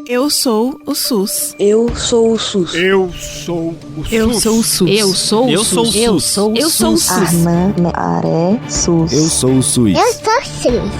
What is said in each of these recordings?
Eu sou o SUS. Eu sou o SUS. Eu sou o SUS. Eu sou o SUS. Eu sou o SUS. Eu sou o SUS. Armã, Aré, SUS. Eu sou o SUS. Eu sou SUS.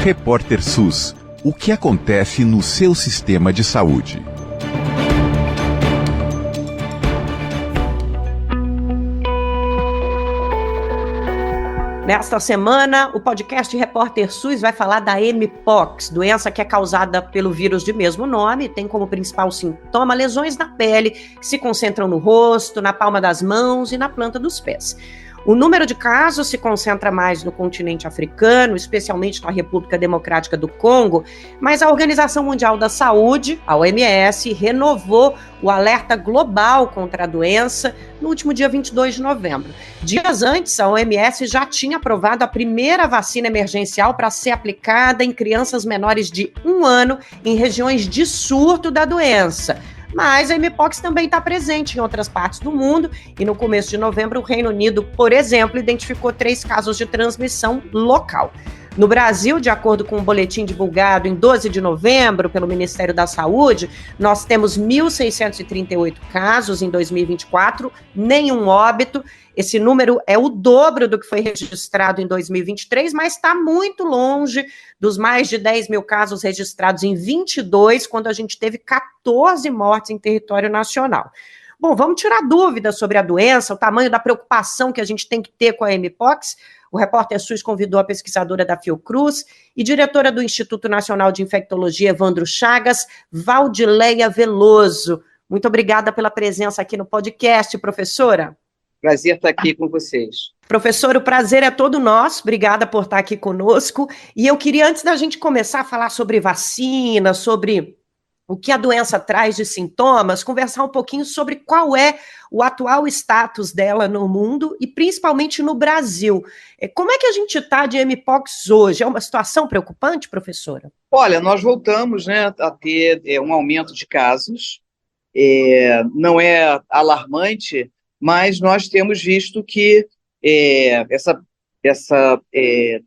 Repórter SUS. O que acontece no seu sistema de saúde? Nesta semana, o podcast Repórter SUS vai falar da Mpox, doença que é causada pelo vírus de mesmo nome, tem como principal sintoma lesões na pele, que se concentram no rosto, na palma das mãos e na planta dos pés. O número de casos se concentra mais no continente africano, especialmente na República Democrática do Congo, mas a Organização Mundial da Saúde, a OMS, renovou o alerta global contra a doença no último dia 22 de novembro. Dias antes, a OMS já tinha aprovado a primeira vacina emergencial para ser aplicada em crianças menores de 1 ano em regiões de surto da doença. Mas a Mpox também está presente em outras partes do mundo e no começo de novembro o Reino Unido, por exemplo, identificou 3 casos de transmissão local. No Brasil, de acordo com um boletim divulgado em 12 de novembro pelo Ministério da Saúde, nós temos 1.638 casos em 2024, nenhum óbito. Esse número é o dobro do que foi registrado em 2023, mas está muito longe dos mais de 10 mil casos registrados em 22, quando a gente teve 14 mortes em território nacional. Bom, vamos tirar dúvidas sobre a doença, o tamanho da preocupação que a gente tem que ter com a Mpox. O Repórter SUS convidou a pesquisadora da Fiocruz e diretora do Instituto Nacional de Infectologia, Evandro Chagas, Valdileia Veloso. Muito obrigada pela presença aqui no podcast, professora. Prazer estar aqui com vocês. Professor, o prazer é todo nosso. Obrigada por estar aqui conosco. E eu queria, antes da gente começar a falar sobre vacina, sobre o que a doença traz de sintomas, conversar um pouquinho sobre qual é o atual status dela no mundo e principalmente no Brasil. Como é que a gente está de Mpox hoje? É uma situação preocupante, professora? Olha, nós voltamos, a ter um aumento de casos. Não é alarmante, mas nós temos visto que essa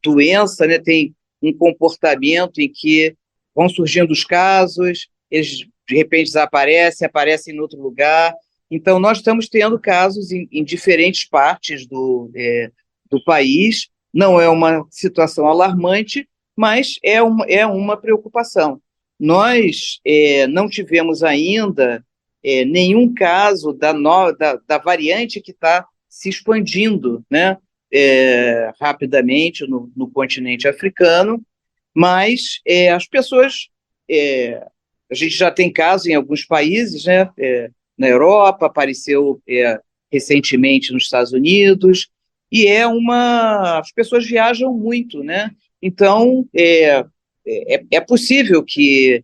doença, tem um comportamento em que vão surgindo os casos, eles de repente desaparecem, aparecem em outro lugar. Então, nós estamos tendo casos em diferentes partes do país. Não é uma situação alarmante, mas é uma preocupação. Nós não tivemos ainda nenhum caso da variante que está se expandindo, rapidamente no continente africano, mas as pessoas... a gente já tem casos em alguns países, na Europa, apareceu recentemente nos Estados Unidos, e as pessoas viajam muito, Então, é possível que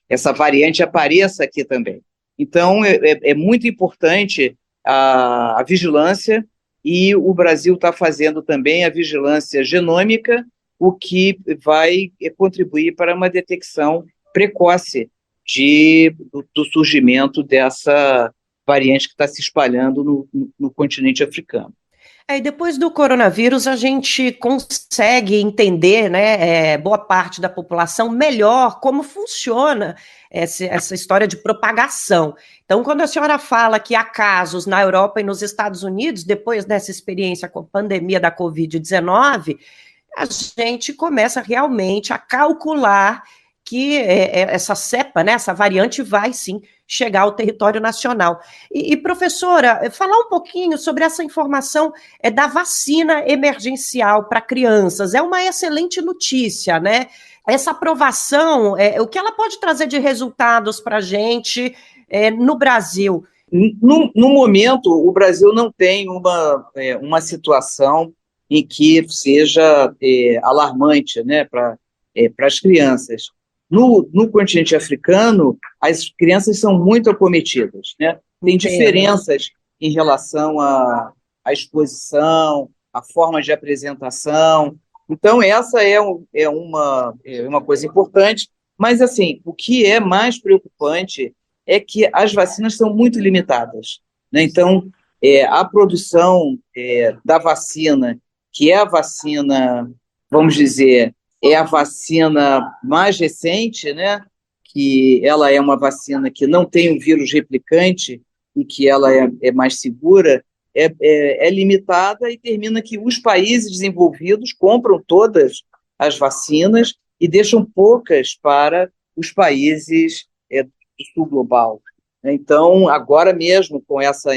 essa variante apareça aqui também. Então, é muito importante a vigilância, e o Brasil está fazendo também a vigilância genômica, o que vai contribuir para uma detecção precoce do surgimento dessa variante que está se espalhando no continente africano. E depois do coronavírus, a gente consegue entender, boa parte da população melhor como funciona essa história de propagação. Então, quando a senhora fala que há casos na Europa e nos Estados Unidos, depois dessa experiência com a pandemia da Covid-19, a gente começa realmente a calcular que essa cepa, essa variante vai sim chegar ao território nacional. E professora, falar um pouquinho sobre essa informação da vacina emergencial para crianças. É uma excelente notícia, Essa aprovação, o que ela pode trazer de resultados para a gente no Brasil? No momento, o Brasil não tem uma situação em que seja alarmante, para as crianças. No continente africano, as crianças são muito acometidas, Tem diferenças em relação à exposição, à forma de apresentação. Então, essa é uma coisa importante, mas, assim, o que é mais preocupante é que as vacinas são muito limitadas, Então, a produção da vacina, que é a vacina vamos dizer, é a vacina mais recente, né? Que ela é uma vacina que não tem um vírus replicante e que ela é mais segura, é limitada e termina que os países desenvolvidos compram todas as vacinas e deixam poucas para os países do sul global. Então, agora mesmo, com essa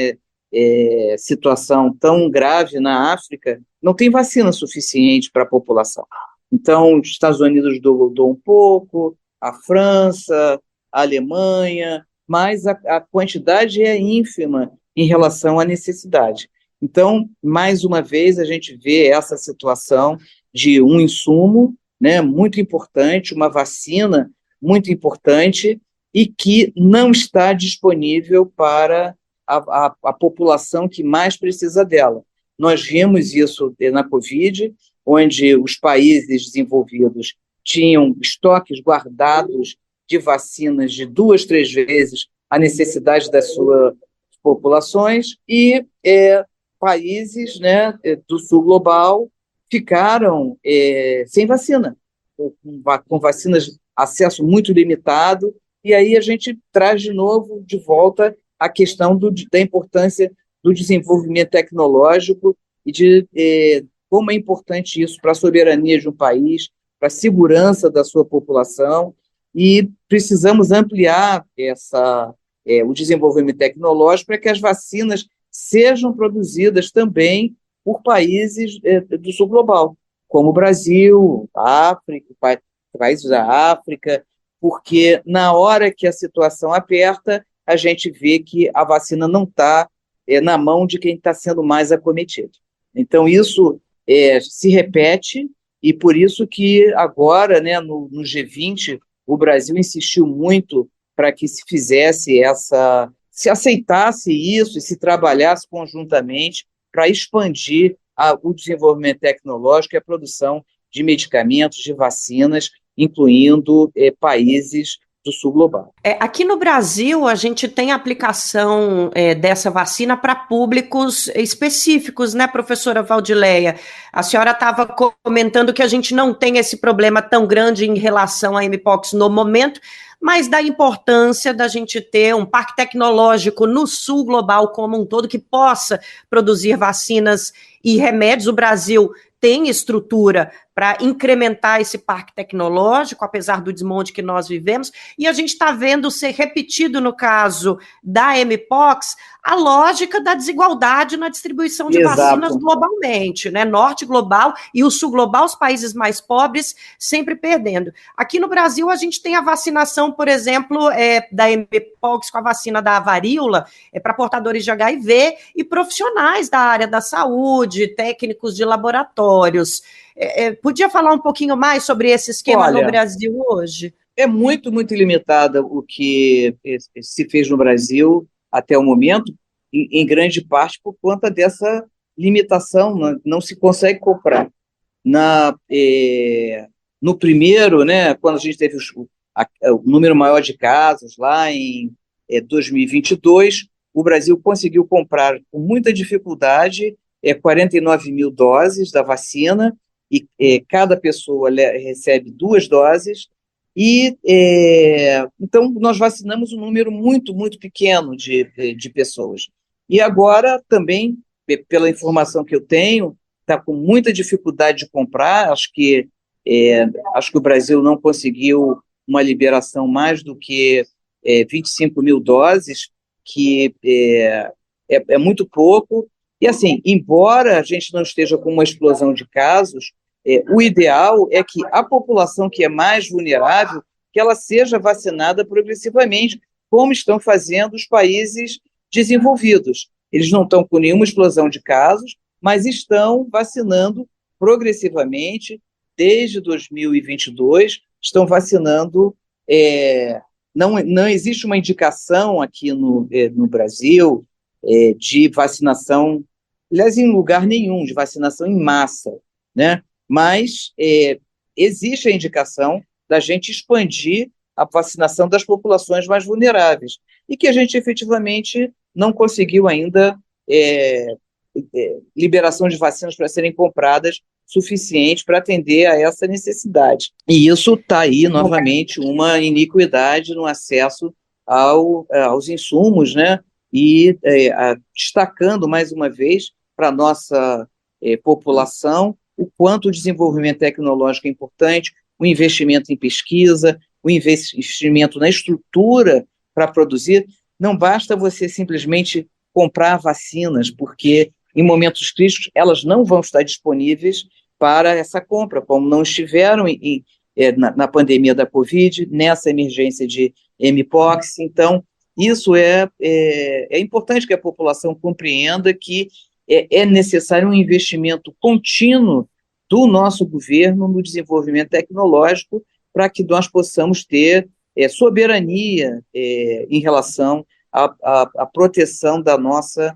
situação tão grave na África, não tem vacina suficiente para a população. Então, os Estados Unidos doam um pouco, a França, a Alemanha, mas a quantidade é ínfima em relação à necessidade. Então, mais uma vez, a gente vê essa situação de um insumo, né, muito importante, uma vacina muito importante e que não está disponível para a população que mais precisa dela. Nós vimos isso na Covid, onde os países desenvolvidos tinham estoques guardados de vacinas de 2, 3 vezes a necessidade das suas populações e países, né, do sul global ficaram sem vacina, com vacinas, acesso muito limitado, e aí a gente traz de novo, de volta, a questão da importância do desenvolvimento tecnológico e de como é importante isso para a soberania de um país, para a segurança da sua população, e precisamos ampliar o desenvolvimento tecnológico para que as vacinas sejam produzidas também por países do sul global, como o Brasil, a África, países da África, porque na hora que a situação aperta, a gente vê que a vacina não está na mão de quem está sendo mais acometido. Então, isso se repete, e por isso que agora, né, no G20, o Brasil insistiu muito para que se fizesse se aceitasse isso e se trabalhasse conjuntamente para expandir o desenvolvimento tecnológico e a produção de medicamentos, de vacinas, incluindo países do sul global. Aqui no Brasil, a gente tem aplicação dessa vacina para públicos específicos, né, professora Valdileia? A senhora estava comentando que a gente não tem esse problema tão grande em relação à Mpox no momento, mas da importância da gente ter um parque tecnológico no sul global como um todo que possa produzir vacinas e remédios. O Brasil tem estrutura para incrementar esse parque tecnológico, apesar do desmonte que nós vivemos, e a gente está vendo ser repetido no caso da Mpox a lógica da desigualdade na distribuição de vacinas globalmente, né? Norte global e o sul global, os países mais pobres sempre perdendo. Aqui no Brasil a gente tem a vacinação, por exemplo, da Mpox com a vacina da varíola para portadores de HIV e profissionais da área da saúde, técnicos de laboratórios. Podia falar um pouquinho mais sobre esse esquema no Brasil hoje? É muito, muito limitada o que se fez no Brasil até o momento, em grande parte por conta dessa limitação, não se consegue comprar. No primeiro, né, quando a gente teve o número maior de casos, lá em 2022, o Brasil conseguiu comprar com muita dificuldade 49 mil doses da vacina, e cada pessoa recebe 2 doses, e então nós vacinamos um número muito, muito pequeno de pessoas. E agora também, pela informação que eu tenho, está com muita dificuldade de comprar, acho que o Brasil não conseguiu uma liberação mais do que 25 mil doses, que é muito pouco. E assim, embora a gente não esteja com uma explosão de casos, o ideal é que a população que é mais vulnerável, que ela seja vacinada progressivamente, como estão fazendo os países desenvolvidos. Eles não estão com nenhuma explosão de casos, mas estão vacinando progressivamente, desde 2022, estão vacinando. Não existe uma indicação aqui no Brasil de vacinação, aliás, em lugar nenhum, de vacinação em massa, né? Mas existe a indicação da gente expandir a vacinação das populações mais vulneráveis, e que a gente efetivamente não conseguiu ainda liberação de vacinas para serem compradas suficiente para atender a essa necessidade. E isso está aí, novamente, uma iniquidade no acesso aos insumos, né? E destacando, mais uma vez, para a nossa população, o quanto o desenvolvimento tecnológico é importante, o investimento em pesquisa, o investimento na estrutura para produzir. Não basta você simplesmente comprar vacinas, porque em momentos críticos elas não vão estar disponíveis para essa compra, como não estiveram na pandemia da Covid, nessa emergência de Mpox. Então, isso é importante que a população compreenda que é necessário um investimento contínuo do nosso governo no desenvolvimento tecnológico para que nós possamos ter soberania em relação à proteção da nossa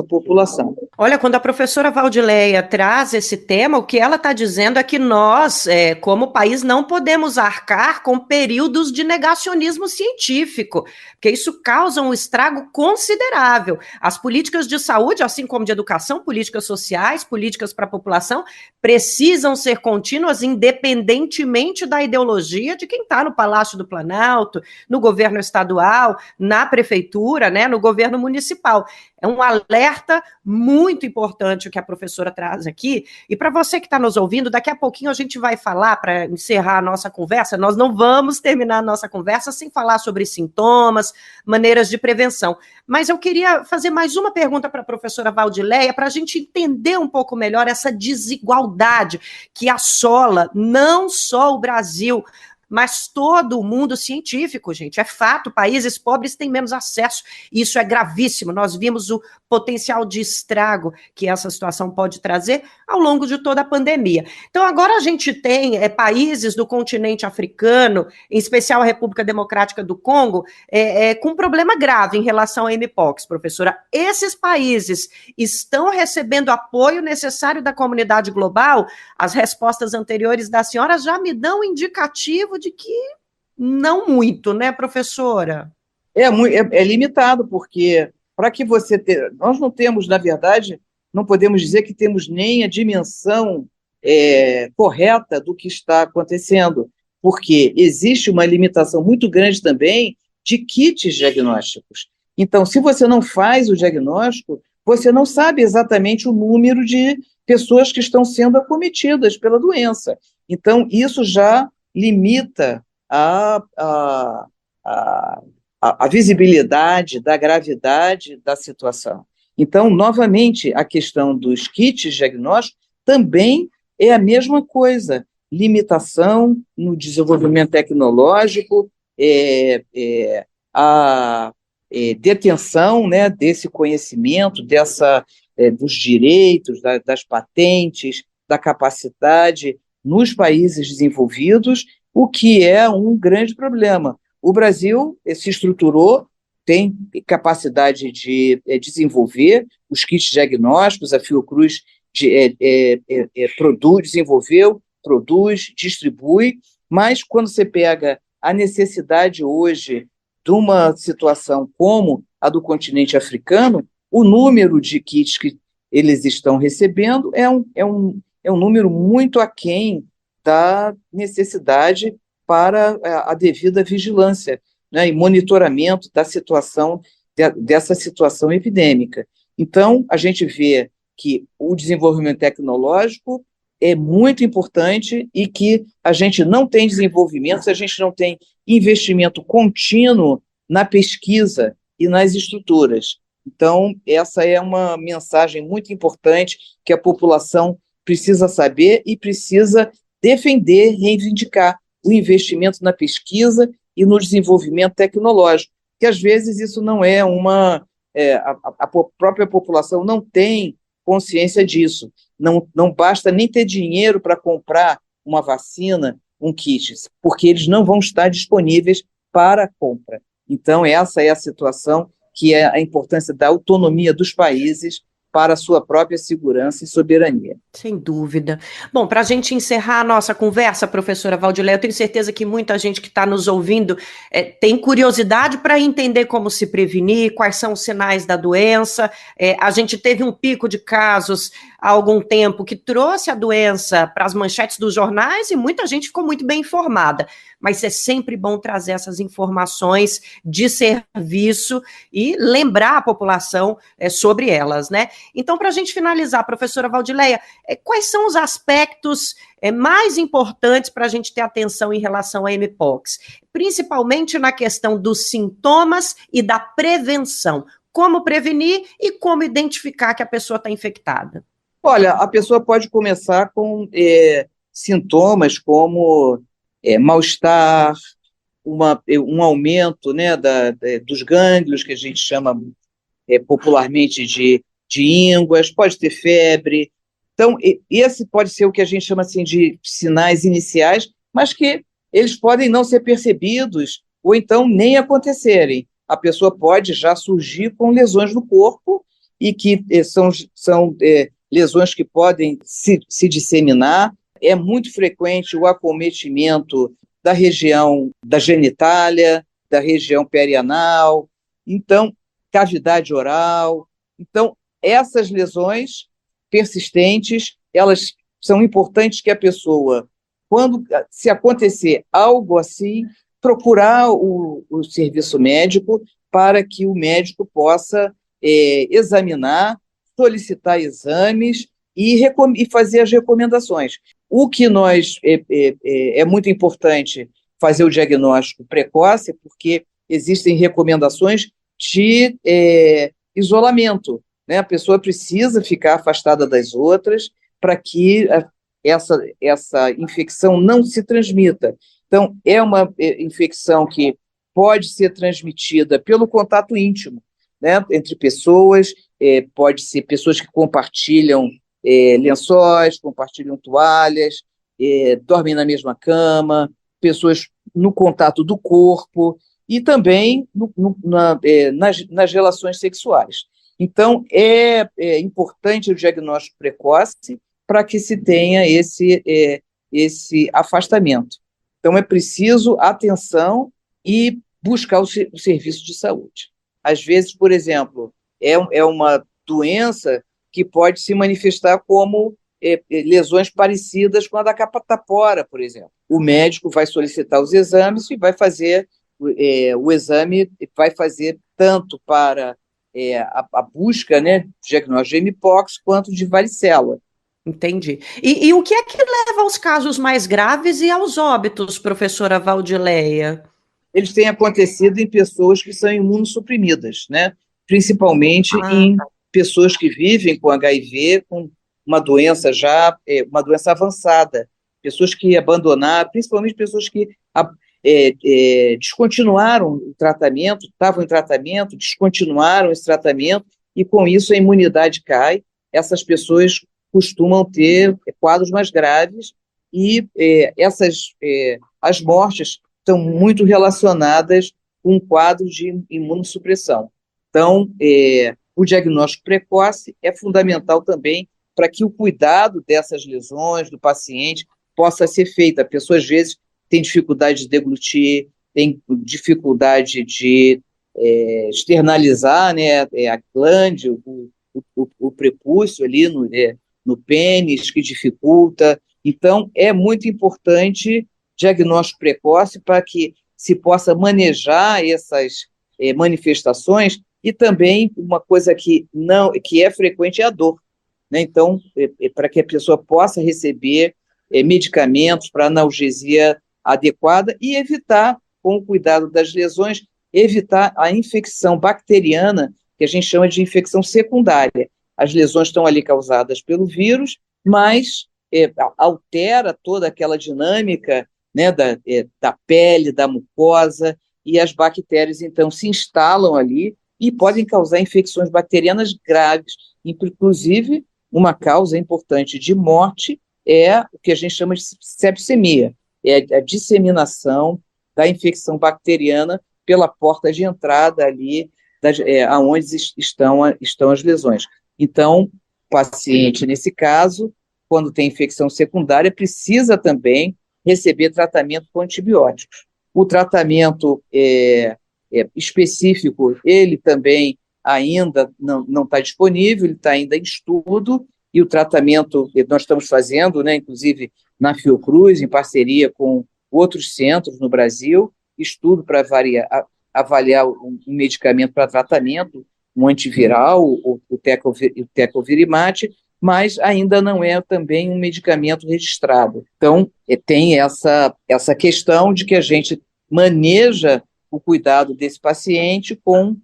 população. Olha, quando a professora Valdileia traz esse tema, o que ela está dizendo é que nós, como país, não podemos arcar com períodos de negacionismo científico, porque isso causa um estrago considerável. As políticas de saúde, assim como de educação, políticas sociais, políticas para a população, precisam ser contínuas independentemente da ideologia de quem está no Palácio do Planalto, no governo estadual, na prefeitura, né, no governo municipal. É um alerta muito importante o que a professora traz aqui. E para você que está nos ouvindo, daqui a pouquinho a gente vai falar, para encerrar a nossa conversa, nós não vamos terminar a nossa conversa sem falar sobre sintomas, maneiras de prevenção. Mas eu queria fazer mais uma pergunta para a professora Valdileia, para a gente entender um pouco melhor essa desigualdade que assola não só o Brasil, mas todo o mundo científico, gente. É fato, países pobres têm menos acesso. Isso é gravíssimo. Nós vimos o potencial de estrago que essa situação pode trazer ao longo de toda a pandemia. Então, agora a gente tem países do continente africano, em especial a República Democrática do Congo, com um problema grave em relação à Mpox, professora. Esses países estão recebendo apoio necessário da comunidade global? As respostas anteriores da senhora já me dão um indicativo de que não muito, né, professora? É limitado, porque para que você nós não temos, na verdade, não podemos dizer que temos nem a dimensão correta do que está acontecendo, porque existe uma limitação muito grande também de kits diagnósticos. Então, se você não faz o diagnóstico, você não sabe exatamente o número de pessoas que estão sendo acometidas pela doença. Então, isso já limita a visibilidade da gravidade da situação. Então, novamente, a questão dos kits diagnósticos também é a mesma coisa, limitação no desenvolvimento tecnológico, a detenção, né, desse conhecimento, dos direitos, das patentes, da capacidade nos países desenvolvidos, o que é um grande problema. O Brasil se estruturou, tem capacidade de desenvolver os kits diagnósticos, a Fiocruz desenvolveu, produz, distribui, mas quando você pega a necessidade hoje de uma situação como a do continente africano, o número de kits que eles estão recebendo é um número muito aquém da necessidade para a devida vigilância, né, e monitoramento da situação, dessa situação epidêmica. Então, a gente vê que o desenvolvimento tecnológico é muito importante e que a gente não tem desenvolvimento se a gente não tem investimento contínuo na pesquisa e nas estruturas. Então, essa é uma mensagem muito importante que a população precisa saber e precisa defender, reivindicar o investimento na pesquisa e no desenvolvimento tecnológico, que às vezes isso não é a própria população não tem consciência disso, não basta nem ter dinheiro para comprar uma vacina, um kit, porque eles não vão estar disponíveis para a compra. Então, essa é a situação que é a importância da autonomia dos países para a sua própria segurança e soberania. Sem dúvida. Bom, para a gente encerrar a nossa conversa, professora Valdileia, eu tenho certeza que muita gente que está nos ouvindo tem curiosidade para entender como se prevenir, quais são os sinais da doença. A gente teve um pico de casos há algum tempo que trouxe a doença para as manchetes dos jornais e muita gente ficou muito bem informada. Mas é sempre bom trazer essas informações de serviço e lembrar a população sobre elas, né? Então, para a gente finalizar, professora Valdileia, quais são os aspectos mais importantes para a gente ter atenção em relação à mpox? Principalmente na questão dos sintomas e da prevenção. Como prevenir e como identificar que a pessoa está infectada? Olha, a pessoa pode começar com sintomas como mal-estar, um aumento, né, dos gânglios, que a gente chama popularmente de ínguas, pode ter febre. Então, esse pode ser o que a gente chama assim, de sinais iniciais, mas que eles podem não ser percebidos ou então nem acontecerem. A pessoa pode já surgir com lesões no corpo e que são lesões que podem se disseminar. É muito frequente o acometimento da região da genitália, da região perianal, então, cavidade oral. Então, essas lesões persistentes, elas são importantes que a pessoa, se acontecer algo assim, procurar o serviço médico para que o médico possa examinar, solicitar exames e fazer as recomendações. O que é muito importante fazer o diagnóstico precoce, porque existem recomendações de isolamento, né? A pessoa precisa ficar afastada das outras para que essa infecção não se transmita. Então, é uma infecção que pode ser transmitida pelo contato íntimo, né, entre pessoas, pode ser pessoas que compartilham lençóis, compartilham toalhas, dormem na mesma cama, pessoas no contato do corpo e também nas relações sexuais. Então, é importante o diagnóstico precoce para que se tenha esse afastamento. Então, é preciso atenção e buscar o serviço de saúde. Às vezes, por exemplo, é uma doença que pode se manifestar como lesões parecidas com a da catapora, por exemplo. O médico vai solicitar os exames e vai fazer o exame, vai fazer tanto para a busca, né, de diagnóstico de mpox quanto de varicela. Entendi. E o que é que leva aos casos mais graves e aos óbitos, professora Valdileia? Eles têm acontecido em pessoas que são imunossuprimidas, né? Principalmente em pessoas que vivem com HIV, com uma doença uma doença avançada, pessoas que abandonaram, principalmente pessoas que descontinuaram o tratamento, estavam em tratamento, descontinuaram esse tratamento, e com isso a imunidade cai. Essas pessoas costumam ter quadros mais graves e as mortes estão muito relacionadas com um quadro de imunossupressão. Então, o diagnóstico precoce é fundamental também para que o cuidado dessas lesões do paciente possa ser feito. A pessoa, às vezes, tem dificuldade de deglutir, tem dificuldade de externalizar, né, a glande, o prepúcio ali no pênis, que dificulta. Então, é muito importante diagnóstico precoce para que se possa manejar essas manifestações, e também uma coisa que é frequente é a dor, né? Então, para que a pessoa possa receber medicamentos para analgesia adequada e evitar, com o cuidado das lesões, evitar a infecção bacteriana, que a gente chama de infecção secundária. As lesões estão ali causadas pelo vírus, mas altera toda aquela dinâmica, né, da pele, da mucosa, e as bactérias, então, se instalam ali e podem causar infecções bacterianas graves. Inclusive, uma causa importante de morte é o que a gente chama de sepsemia, é a disseminação da infecção bacteriana pela porta de entrada ali, aonde estão as lesões. Então, o paciente, nesse caso, quando tem infecção secundária, precisa também receber tratamento com antibióticos. O tratamento específico, ele também ainda não está disponível, ele está ainda em estudo, e o tratamento que nós estamos fazendo, né, inclusive na Fiocruz, em parceria com outros centros no Brasil, estudo para avaliar um medicamento para tratamento, um antiviral, o Tecovirimat, mas ainda não é também um medicamento registrado. Então, tem essa questão de que a gente maneja o cuidado desse paciente com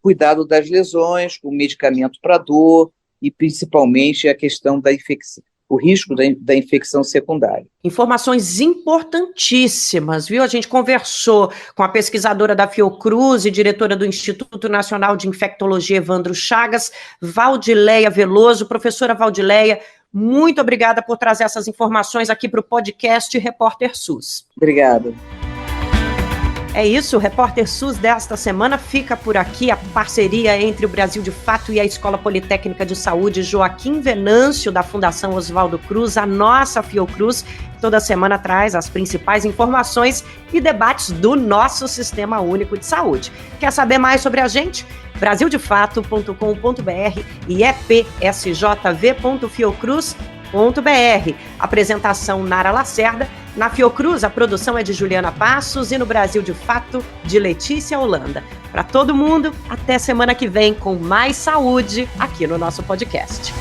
cuidado das lesões, com medicamento para dor e principalmente a questão da infecção, o risco da infecção secundária. Informações importantíssimas, viu? A gente conversou com a pesquisadora da Fiocruz e diretora do Instituto Nacional de Infectologia, Evandro Chagas, Valdileia Veloso. Professora Valdileia, muito obrigada por trazer essas informações aqui para o podcast Repórter SUS. Obrigada. É isso, o Repórter SUS desta semana fica por aqui. A parceria entre o Brasil de Fato e a Escola Politécnica de Saúde Joaquim Venâncio, da Fundação Oswaldo Cruz, a nossa Fiocruz, toda semana traz as principais informações e debates do nosso Sistema Único de Saúde. Quer saber mais sobre a gente? brasildefato.com.br e epsjv.fiocruz.br. Apresentação Nara Lacerda. Na Fiocruz, a produção é de Juliana Passos e no Brasil de Fato, de Letícia Holanda. Para todo mundo, até semana que vem com mais saúde aqui no nosso podcast.